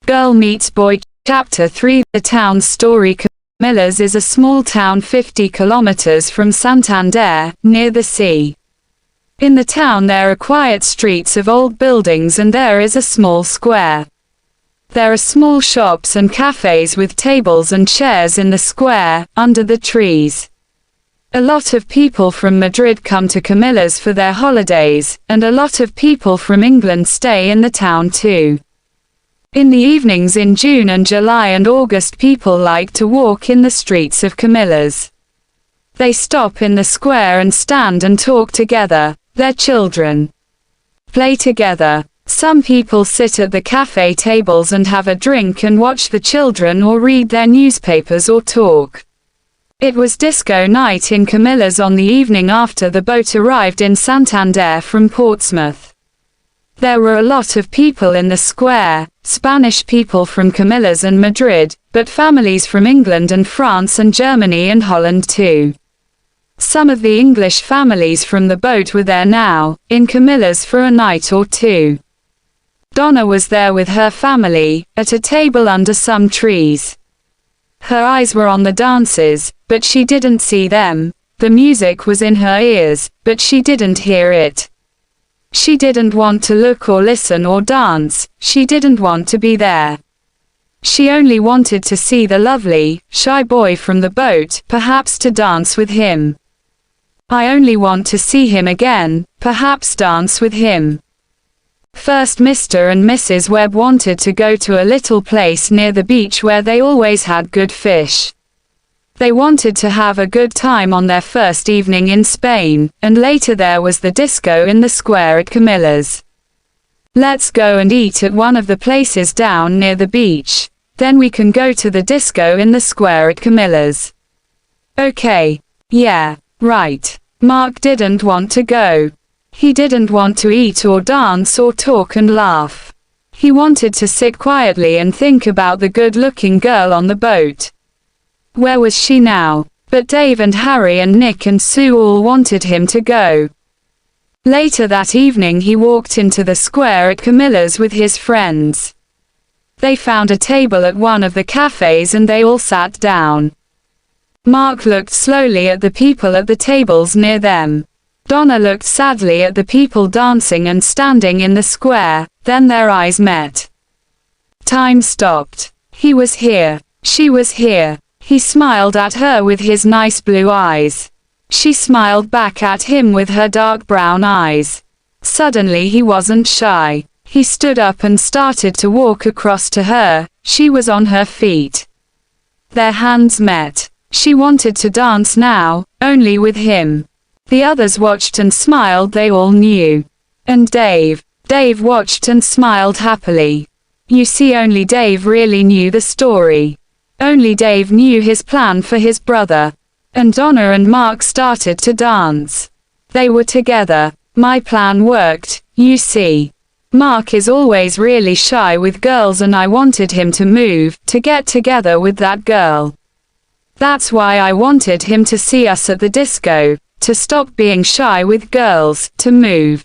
Girl Meets Boy. Chapter 3. The town's story. Camillas is a small town 50 kilometers from Santander, near the sea. In the town there are quiet streets of old buildings and there is a small square. There are small shops and cafes with tables and chairs in the square, under the trees. A lot of people from Madrid come to Camillas for their holidays, and a lot of people from England stay in the town too. In the evenings in June and July and August people like to walk in the streets of Camillas. They stop in the square and stand and talk together, their children play together. Some people sit at the cafe tables and have a drink and watch the children or read their newspapers or talk. It was disco night in Camillas on the evening after the boat arrived in Santander from Portsmouth. There were a lot of people in the square, Spanish people from Camillas and Madrid, but families from England and France and Germany and Holland too. Some of the English families from the boat were there now, in Camillas for a night or two. Donna was there with her family, at a table under some trees. Her eyes were on the dancers, but she didn't see them. The music was in her ears, but she didn't hear it. She didn't want to look or listen or dance, she didn't want to be there. She only wanted to see the lovely, shy boy from the boat, perhaps to dance with him. I only want to see him again, perhaps dance with him. First Mr. and Mrs. Webb wanted to go to a little place near the beach where they always had good fish. They wanted to have a good time on their first evening in Spain, and later there was the disco in the square at Camillas. Let's go and eat at one of the places down near the beach, then we can go to the disco in the square at Camillas. Okay. Yeah, right. Mark didn't want to go. He didn't want to eat or dance or talk and laugh. He wanted to sit quietly and think about the good-looking girl on the boat. Where was she now? But Dave and Harry and Nick and Sue all wanted him to go. Later that evening he walked into the square at Camillas with his friends. They found a table at one of the cafes and they all sat down. Mark looked slowly at the people at the tables near them. Donna looked sadly at the people dancing and standing in the square, then their eyes met. Time stopped. He was here. She was here. He smiled at her with his nice blue eyes. She smiled back at him with her dark brown eyes. Suddenly he wasn't shy. He stood up and started to walk across to her. She was on her feet. Their hands met. She wanted to dance now, only with him. The others watched and smiled, they all knew. And Dave watched and smiled happily. You see, only Dave really knew the story. Only Dave knew his plan for his brother. And Donna and Mark started to dance. They were together. My plan worked, you see. Mark is always really shy with girls and I wanted him to move, to get together with that girl. That's why I wanted him to see us at the disco, to stop being shy with girls, to move.